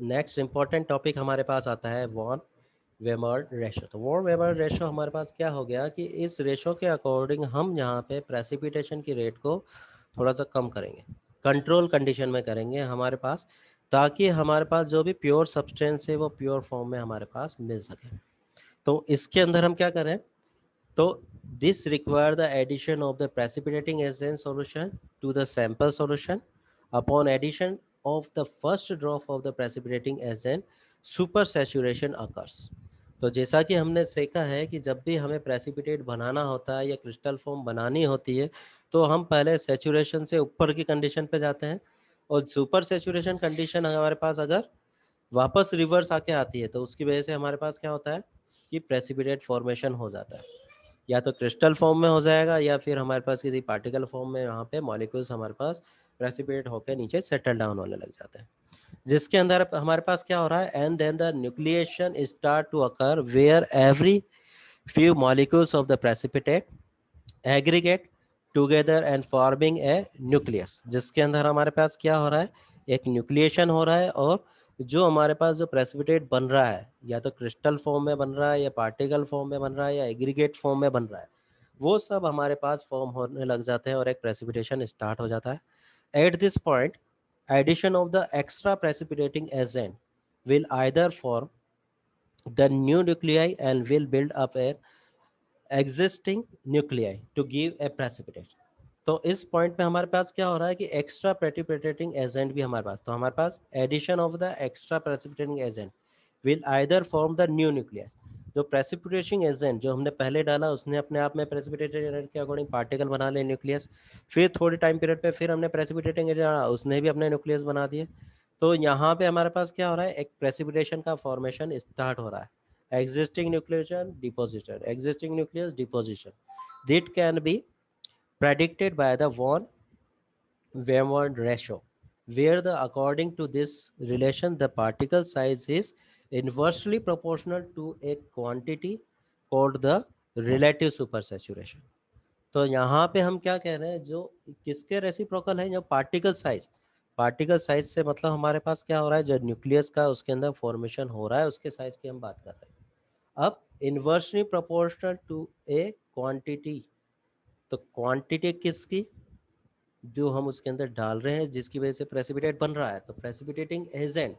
Next important topic हमारे पास आता है वॉन वेबर रेशो। तो वॉन वेबर रेशो हमारे पास क्या हो गया कि इस रेशो के अकॉर्डिंग हम यहाँ पे प्रेसिपिटेशन की रेट को थोड़ा सा कम करेंगे, कंट्रोल कंडीशन में करेंगे हमारे पास, ताकि हमारे पास जो भी प्योर सब्सटेंस है वो प्योर फॉर्म में हमारे पास मिल सके। तो इसके अंदर हम क्या करें, तो this require the addition of the precipitating agent solution to the sample solution. Upon addition of the first drop of the precipitating agent, super saturation occurs. तो जैसा कि हमने सीखा है कि जब भी हमें प्रेसिपिटेट बनाना होता है या क्रिस्टल फॉर्म बनानी होती है, तो हम पहले सेचुरेशन से ऊपर की कंडीशन पे जाते हैं, और सुपर सेचुरेशन कंडीशन हमारे पास अगर वापस रिवर्स आके आती है, तो उसकी वजह से हमारे पास क्या होता है कि प्रेसिपिटेट फॉर्मेशन हो जाता है। या तो क्रिस्टल फॉर्म में हो जाएगा या फिर हमारे पास किसी पार्टिकल फॉर्म में यहाँ पे मॉलिक्यूल्स हमारे पास प्रेसिपिटेट होकर नीचे सेटल डाउन होने लग जाते हैं, जिसके अंदर हमारे पास क्या हो रहा है, and then the nucleation start to occur where every few molecules of the precipitate aggregate together and forming a nucleus, जिसके अंदर हमारे पास क्या हो रहा है, एक न्यूक्लिएशन हो रहा है, और जो हमारे पास जो प्रेसिपिटेट बन रहा है या तो क्रिस्टल फॉर्म में बन रहा है या पार्टिकल फॉर्म में बन रहा है या एग्रीगेट फॉर्म में बन रहा है, वो सब हमारे पास फॉर्म होने लग जाते हैं और एक प्रेसिपिटेशन स्टार्ट हो जाता है। At this point addition of the extra precipitating agent will either form the new nuclei and will build up a existing nuclei to give a precipitate। तो इस पॉइंट पे हमारे पास क्या हो रहा है कि एक्स्ट्रा प्रेसिपिटेटिंग एजेंट भी हमारे पास, तो हमारे पास addition of the extra precipitating agent will either form the new nucleus. जो प्रेसिपिटेटिंग एजेंट जो हमने पहले डाला उसने अपने आप में प्रेसिपिटेटेड एजेंट के अकॉर्डिंग पार्टिकल बना लिए न्यूक्लियस, फिर थोड़ी टाइम पीरियड पे फिर हमने प्रेसिपिटेटिंग एजेंट डाला, उसने भी अपने न्यूक्लियस बना दिए। तो यहाँ पे हमारे पास क्या हो रहा है, एक प्रेसिपिटेशन का फॉर्मेशन स्टार्ट हो रहा है, existing nucleus deposition, existing nucleus deposition, that can be predicted by the von Weyand ratio, where according to this relation the particle size is inversely proportional to a quantity called the relative supersaturation। तो यहाँ पे हम क्या कह रहे हैं, जो किसके रेसिप्रोकल है, जो पार्टिकल साइज से मतलब हमारे पास क्या हो रहा है, जो न्यूक्लियस का उसके अंदर फॉर्मेशन हो रहा है उसके साइज की हम बात कर रहे हैं। अब inversely proportional to a quantity, तो क्वांटिटी किसकी, जो हम उसके अंदर डाल रहे हैं जिसकी वजह से प्रेसिपिटेट बन रहा है, तो प्रेसिपिटेटिंग एजेंट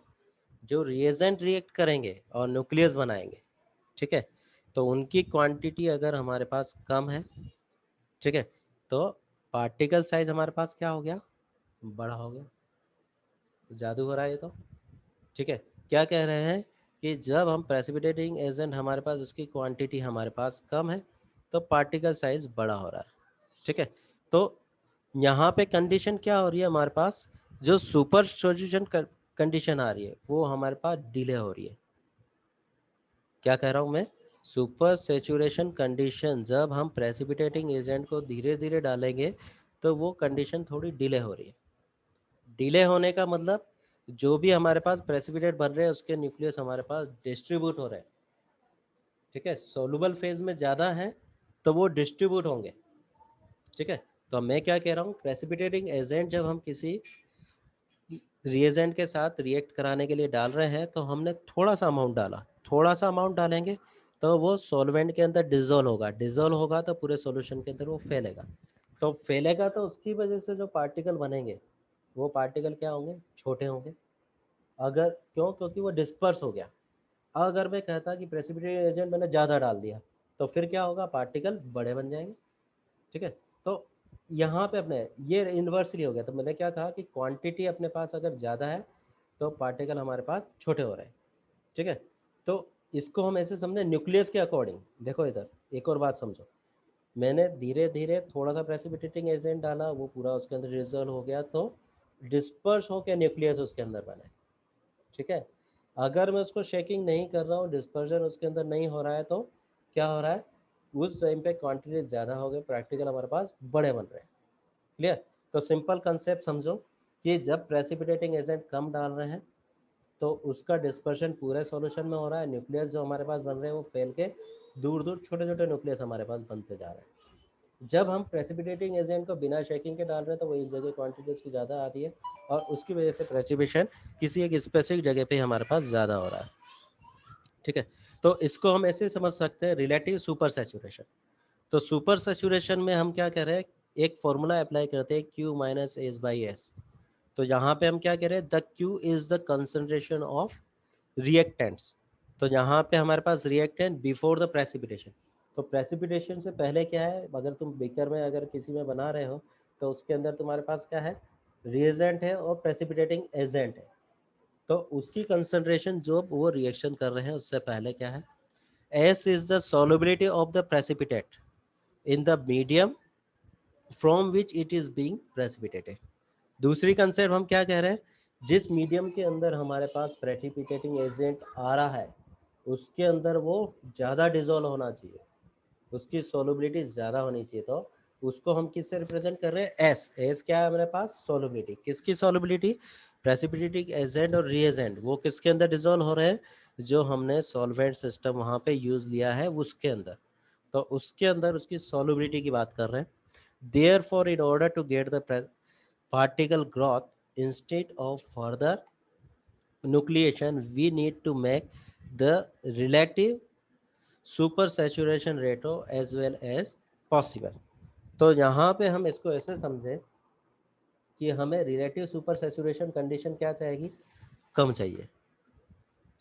जो रिएजेंट रिएक्ट करेंगे और न्यूक्लियस बनाएंगे, ठीक है, तो उनकी क्वांटिटी अगर हमारे पास कम है, ठीक है, तो पार्टिकल साइज हमारे पास क्या हो गया, बड़ा हो गया। जादू हो रहा है ये तो, ठीक है। क्या कह रहे हैं कि जब हम प्रेसिपिटेटिंग एजेंट हमारे पास उसकी क्वांटिटी हमारे पास कम है, तो पार्टिकल साइज बड़ा हो रहा है, ठीक है। तो यहाँ पे कंडीशन क्या हो रही है हमारे पास, जो सुपर सॉल्यूशन कंडीशन आ रही है वो हमारे पास डिले हो रही है। क्या कह रहा हूँ मैं, सुपर सेचुरेशन कंडीशन जब हम प्रेसिपिटेटिंग एजेंट को धीरे धीरे डालेंगे तो वो कंडीशन थोड़ी डिले हो रही है। डिले होने का मतलब जो भी हमारे पास प्रेसिपिटेट बन रहे हैं उसके न्यूक्लियस हमारे पास डिस्ट्रीब्यूट हो रहे हैं, ठीक है, सोलुबल फेज में ज़्यादा है तो वो डिस्ट्रीब्यूट होंगे, ठीक है। तो मैं क्या कह रहा हूँ, प्रेसिपिटेटिंग एजेंट जब हम किसी रिएजेंट के साथ रिएक्ट कराने के लिए डाल रहे हैं तो हमने थोड़ा सा अमाउंट डाला, थोड़ा सा अमाउंट डालेंगे तो वो सॉल्वेंट के अंदर डिजोल्व होगा तो पूरे सॉल्यूशन के अंदर वो फैलेगा। तो फैलेगा तो उसकी वजह से जो पार्टिकल बनेंगे वो पार्टिकल क्या होंगे, छोटे होंगे। अगर क्यों, क्योंकि वो डिस्पर्स हो गया। अगर मैं कहता कि प्रेसिपिटेटिंग एजेंट मैंने ज़्यादा डाल दिया तो फिर क्या होगा, पार्टिकल बड़े बन जाएंगे, ठीक है। तो यहाँ पे अपने ये इन्वर्सली हो गया, तो मैंने क्या कहा कि क्वांटिटी अपने पास अगर ज़्यादा है तो पार्टिकल हमारे पास छोटे हो रहे हैं, ठीक है। तो इसको हम ऐसे समझे न्यूक्लियस के अकॉर्डिंग। देखो इधर एक और बात समझो, मैंने धीरे धीरे थोड़ा सा प्रेसिपिटेटिंग एजेंट डाला, वो पूरा उसके अंदर रिजॉल्व हो गया तो डिस्पर्स होकर न्यूक्लियस उसके अंदर बने, ठीक है। अगर मैं उसको शेकिंग नहीं कर रहा हूँ, डिस्पर्जन उसके अंदर नहीं हो रहा है, तो क्या हो रहा है, उस टाइम पे क्वांटिटी ज़्यादा हो गई, प्रैक्टिकल हमारे पास बड़े बन रहे हैं। क्लियर। तो सिंपल कंसेप्ट समझो कि जब प्रेसिपिटेटिंग एजेंट कम डाल रहे हैं तो उसका डिस्पर्शन पूरे सॉल्यूशन में हो रहा है, न्यूक्लियस जो हमारे पास बन रहे हैं वो फैल के दूर दूर छोटे छोटे न्यूक्लियस हमारे पास बनते जा रहे हैं। जब हम प्रेसिपिटेटिंग एजेंट को बिना शेकिंग के डाल रहे हैं तो वो एक जगह क्वांटिटी उसकी ज़्यादा आ रही है और उसकी वजह से प्रेसिपिटेशन किसी एक स्पेसिफिक जगह पे हमारे पास ज़्यादा हो रहा है। ठीक है, तो इसको हम ऐसे समझ सकते हैं रिलेटिव सुपर सैचुरेशन। तो सुपर सैचुरेशन में हम क्या कह रहे हैं, एक फॉर्मूला अप्लाई करते हैं Q minus S by S. तो यहाँ पे हम क्या कह रहे हैं, the Q is the concentration of reactants. तो यहाँ पे हमारे पास रिएक्टेंट बिफोर द प्रेसिपिटेशन। तो प्रेसिपिटेशन से पहले क्या है, अगर तुम बेकर में अगर किसी में बना रहे हो तो उसके अंदर तुम्हारे पास क्या है, रिएजेंट है और प्रेसिपिटेटिंग एजेंट है। तो उसकी कंसंट्रेशन जो वो रिएक्शन कर रहे हैं उससे पहले क्या है, S is the solubility of the precipitate in the medium from which it is being precipitated। दूसरी कंसेप्ट हम क्या कह रहे हैं, जिस मीडियम के अंदर हमारे पास प्रेसिपिटेटिंग एजेंट आ रहा है उसके अंदर वो ज़्यादा डिजोल्व होना चाहिए, उसकी सोलबिलिटी ज़्यादा होनी चाहिए। तो उसको हम किससे रिप्रेजेंट कर रहे हैं, एस। एस क्या है हमारे पास, सोलबिलिटी। किसकी सोलबिलिटी, प्रेसिपिटेटिंग एजेंट और रीएजेंट वो किसके अंदर डिजोल्व हो रहे हैं, जो हमने सॉल्वेंट सिस्टम वहाँ पे यूज़ लिया है उसके अंदर। तो उसके अंदर उसकी सोलबिलिटी की बात कर रहे हैं। Therefore in order to get the particle growth instead of further nucleation we need to make the relative supersaturation ratio as well as possible। तो यहाँ पे हम इसको ऐसे समझें कि हमें रिलेटिव सुपर सैचुरेशन कंडीशन क्या चाहिए, कम चाहिए।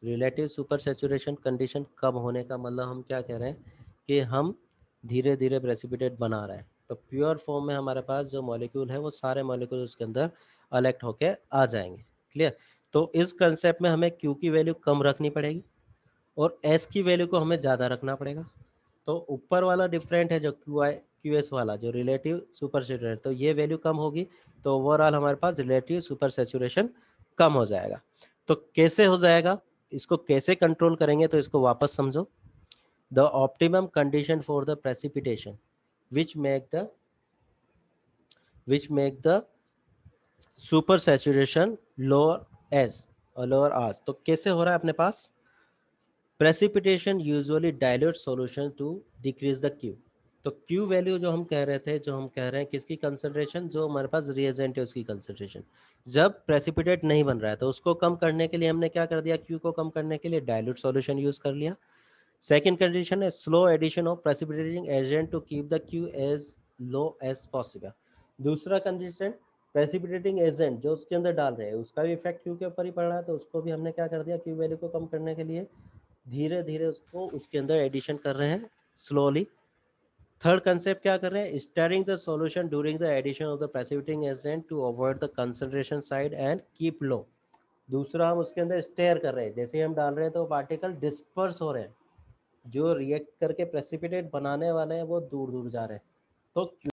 रिलेटिव सुपर सैचुरेशन कंडीशन कम होने का मतलब हम क्या कह रहे हैं कि हम धीरे धीरे प्रेसिपिटेट बना रहे हैं। तो प्योर फॉर्म में हमारे पास जो मॉलिक्यूल है वो सारे मॉलिक्यूल उसके अंदर अलेक्ट होके आ जाएंगे। क्लियर। तो इस कंसेप्ट में हमें क्यू की वैल्यू कम रखनी पड़ेगी और एस की वैल्यू को हमें ज़्यादा रखना पड़ेगा। तो ऊपर वाला डिफरेंट है जो क्यू एस वाला जो रिलेटिव सुपर सैचुरेशन, तो ये वैल्यू कम होगी तो ओवरऑल हमारे पास रिलेटिव सुपर सैचुरेशन कम हो जाएगा। तो कैसे हो जाएगा, इसको कैसे कंट्रोल करेंगे, तो इसको वापस समझो। The optimum condition for the precipitation which make the super saturation lower S और लोअर आर्स। तो कैसे हो रहा है अपने पास, precipitation usually dilute solution to decrease the Q. तो क्यू वैल्यू जो हम कह रहे थे, जो हम कह रहे हैं किसकी कंसंट्रेशन, जो हमारे पास रिएजेंट है उसकी कंसंट्रेशन, जब प्रेसिपिटेट नहीं बन रहा है तो उसको कम करने के लिए हमने क्या कर दिया, क्यू को कम करने के लिए डाइल्यूट सॉल्यूशन यूज कर लिया। सेकेंड कंडीशन है slow addition of precipitating agent to keep the Q as low as possible. दूसरा कंडीशन, प्रेसिपिटेटिंग एजेंट जो उसके अंदर डाल रहे हैं उसका भी इफेक्ट क्यू के ऊपर ही पड़ रहा है, तो उसको भी हमने क्या कर दिया, क्यू वैल्यू को कम करने के लिए धीरे धीरे उसको उसके अंदर एडिशन कर रहे हैं स्लोली। थर्ड कंसेप्ट क्या कर रहे हैं, stirring the solution during the addition of the precipitating agent to avoid the concentration side and keep low. दूसरा हम उसके अंदर स्टेयर कर रहे हैं, जैसे हम डाल रहे हैं तो पार्टिकल डिस्पर्स हो रहे हैं, जो रिएक्ट करके प्रेसिपिटेट बनाने वाले हैं वो दूर दूर जा रहे हैं। तो